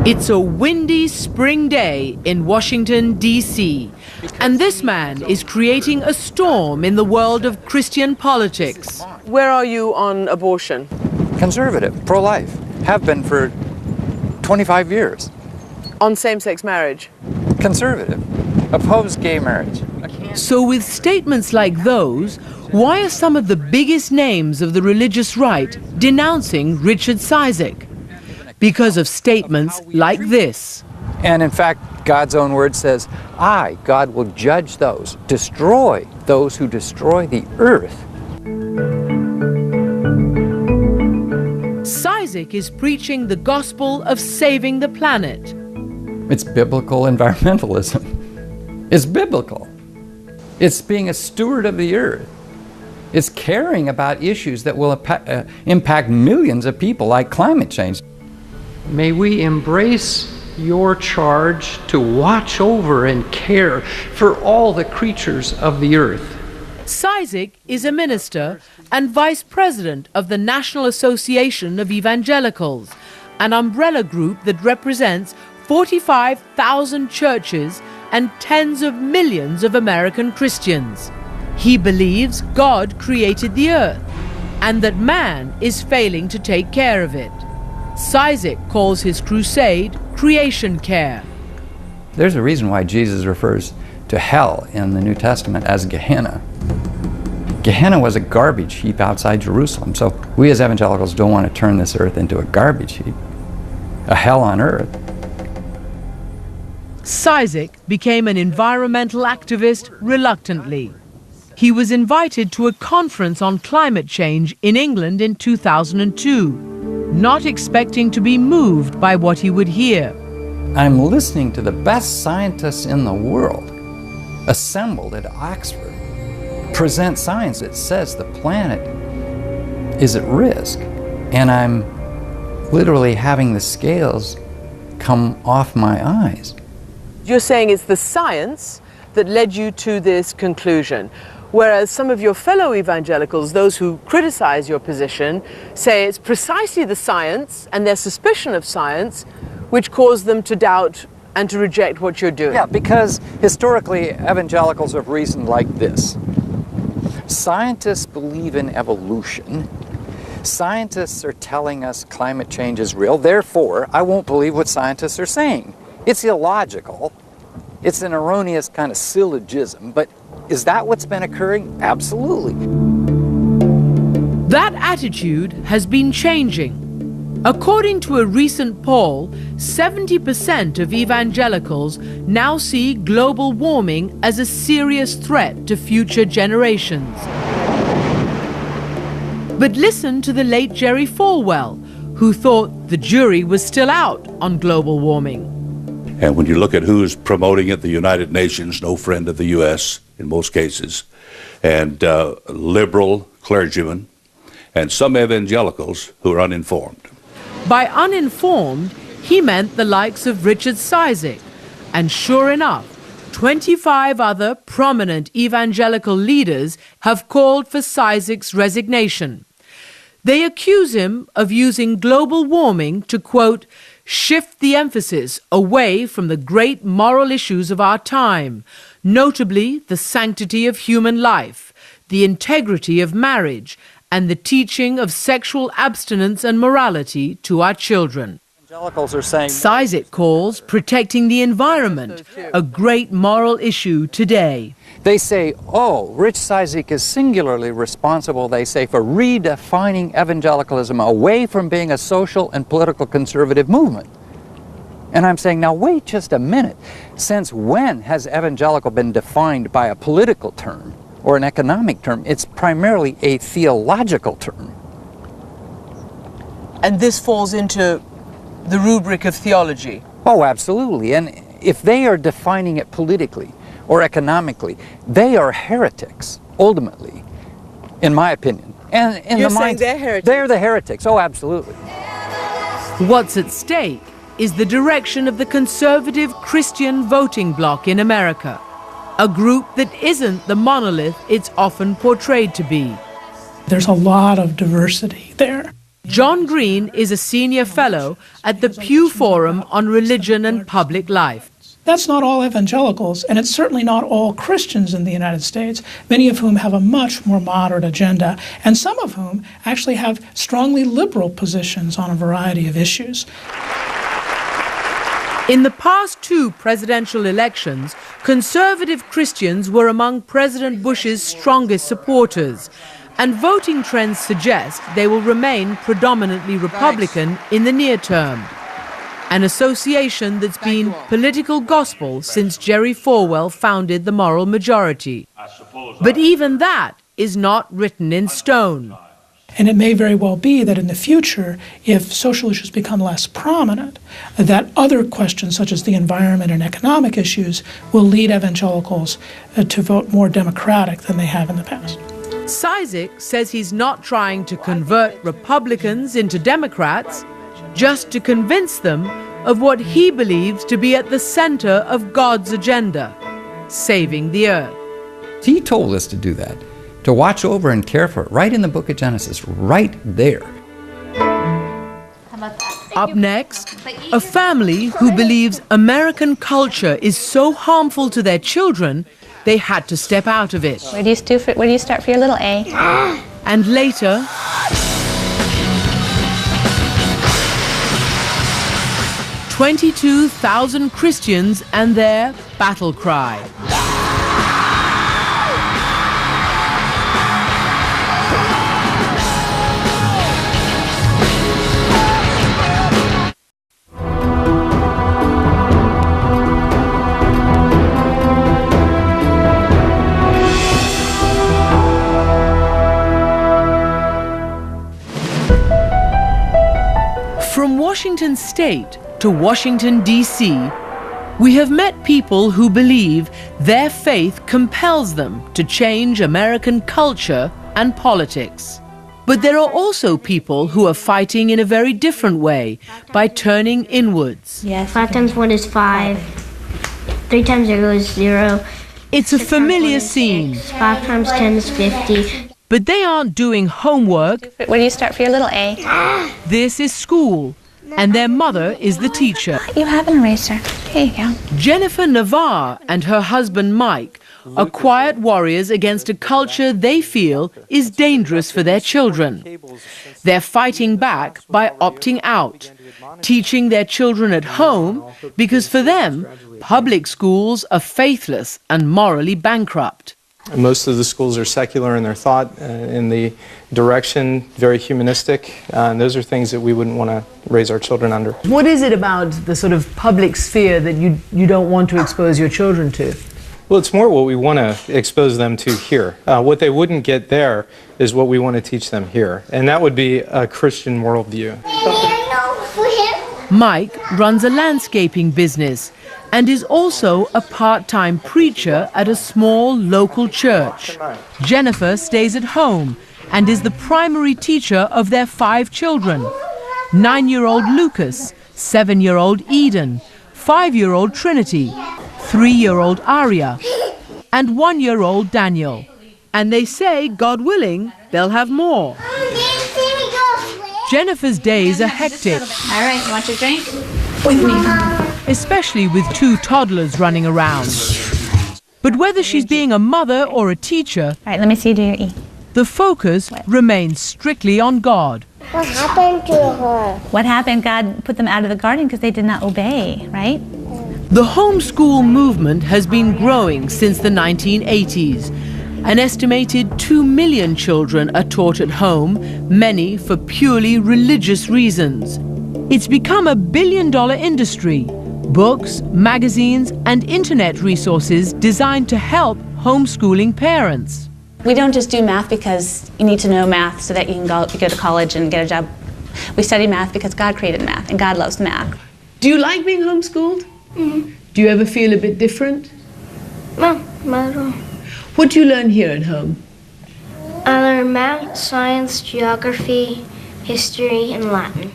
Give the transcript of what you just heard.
It's a windy spring day in Washington, D.C., and this man is creating a storm in the world of Christian politics. Where are you on abortion? Conservative, pro-life, have been for 25 years. On same-sex marriage? Conservative, oppose gay marriage. So with statements like those, why are some of the biggest names of the religious right denouncing Richard Cizik? Because of statements like this. And in fact, God's own word says, I, God, will judge those, destroy those who destroy the earth. Cizik is preaching the gospel of saving the planet. It's biblical environmentalism. It's biblical. It's being a steward of the earth. It's caring about issues that will impact millions of people, like climate change. May we embrace your charge to watch over and care for all the creatures of the earth. Cizik is a minister and vice president of the National Association of Evangelicals, an umbrella group that represents 45,000 churches and tens of millions of American Christians. He believes God created the earth and that man is failing to take care of it. Cizik calls his crusade creation care. There's a reason why Jesus refers to hell in the New Testament as Gehenna. Gehenna was a garbage heap outside Jerusalem, so we as evangelicals don't want to turn this earth into a garbage heap, a hell on earth. Cizik became an environmental activist reluctantly. He was invited to a conference on climate change in England in 2002. Not expecting to be moved by what he would hear. I'm listening to the best scientists in the world assembled at Oxford present science that says the planet is at risk, and I'm literally having the scales come off my eyes. You're saying it's the science that led you to this conclusion, whereas some of your fellow evangelicals, those who criticize your position, say it's precisely the science and their suspicion of science which caused them to doubt and to reject what you're doing. Yeah, because historically evangelicals have reasoned like this. Scientists believe in evolution. Scientists are telling us climate change is real, therefore I won't believe what scientists are saying. It's illogical. It's an erroneous kind of syllogism, but is that what's been occurring? Absolutely. That attitude has been changing. According to a recent poll, 70% of evangelicals now see global warming as a serious threat to future generations. But listen to the late Jerry Falwell, who thought the jury was still out on global warming. And when you look at who's promoting it, the United Nations, no friend of the U.S. in most cases, and liberal clergymen, and some evangelicals who are uninformed. By uninformed, he meant the likes of Richard Cizik. And sure enough, 25 other prominent evangelical leaders have called for Cizik's resignation. They accuse him of using global warming to, quote, shift the emphasis away from the great moral issues of our time, notably the sanctity of human life, the integrity of marriage, and the teaching of sexual abstinence and morality to our children. Evangelicals are saying Cizik calls protecting the environment a great moral issue today. they say, oh, Rich Cizik is singularly responsible, they say, for redefining evangelicalism away from being a social and political conservative movement. And I'm saying, now wait just a minute. Since when has evangelical been defined by a political term or an economic term? It's primarily a theological term. And this falls into the rubric of theology? Oh, absolutely. And if they are defining it politically or economically, they are heretics, ultimately, in my opinion. And in You're the saying minds, they're heretics? They're the heretics, oh, absolutely. What's at stake is the direction of the conservative Christian voting bloc in America, a group that isn't the monolith it's often portrayed to be. There's a lot of diversity there. John Green is a senior fellow at the Pew Forum on Religion and Public Life. That's not all evangelicals, and it's certainly not all Christians in the United States, many of whom have a much more moderate agenda, and some of whom actually have strongly liberal positions on a variety of issues. In the past 2 presidential elections, conservative Christians were among President Bush's strongest supporters, and voting trends suggest they will remain predominantly Republican in the near term. An association that's been political gospel since Jerry Falwell founded the Moral Majority. But even that is not written in stone. And it may very well be that in the future, if social issues become less prominent, that other questions such as the environment and economic issues will lead evangelicals to vote more Democratic than they have in the past. Cizik says he's not trying to convert Republicans into Democrats, just to convince them of what he believes to be at the center of God's agenda, saving the earth. He told us to do that, to watch over and care for it, right in the book of Genesis, right there. Up next, a family who believes American culture is so harmful to their children, they had to step out of it. Where do you start for your little A? And later, 22,000 Christians and their battle cry. From Washington State to Washington, D.C., we have met people who believe their faith compels them to change American culture and politics. But there are also people who are fighting in a very different way, by turning inwards. Yes. 5 times 1 is 5. 3 times 0 is 0. It's a familiar scene. 5 times 10 is 50. But they aren't doing homework. Where do you start for your little A? This is school, and their mother is the teacher. You have an eraser. Here you go. Jennifer Navarre and her husband Mike are quiet warriors against a culture they feel is dangerous for their children. They're fighting back by opting out, teaching their children at home because for them, public schools are faithless and morally bankrupt. Most of the schools are secular in their thought, in the direction, very humanistic, and those are things that we wouldn't want to raise our children under. What is it about the sort of public sphere that you don't want to expose your children to? Well, it's more what we want to expose them to here. What they wouldn't get there is what we want to teach them here, and that would be a Christian worldview. Mike runs a landscaping business and is also a part-time preacher at a small local church. Jennifer stays at home and is the primary teacher of their 5 children: 9-year-old Lucas, 7-year-old Eden, 5-year-old Trinity, 3-year-old Aria, and 1-year-old Daniel. And they say, God willing, they'll have more. Jennifer's days are hectic. All right, you want your drink? With me. Especially with 2 toddlers running around. But whether she's being a mother or a teacher, All right, let me see you do your E. the focus remains strictly on God. What happened to her? What happened? God put them out of the garden because they did not obey, right? The homeschool movement has been growing since the 1980s. An estimated 2 million children are taught at home, many for purely religious reasons. It's become a billion-dollar industry. Books, magazines, and internet resources designed to help homeschooling parents. We don't just do math because you need to know math so that you can go to college and get a job. We study math because God created math, and God loves math. Do you like being homeschooled? Mm-hmm. Do you ever feel a bit different? No, not at all. What do you learn here at home? I learned math, science, geography, history, and Latin.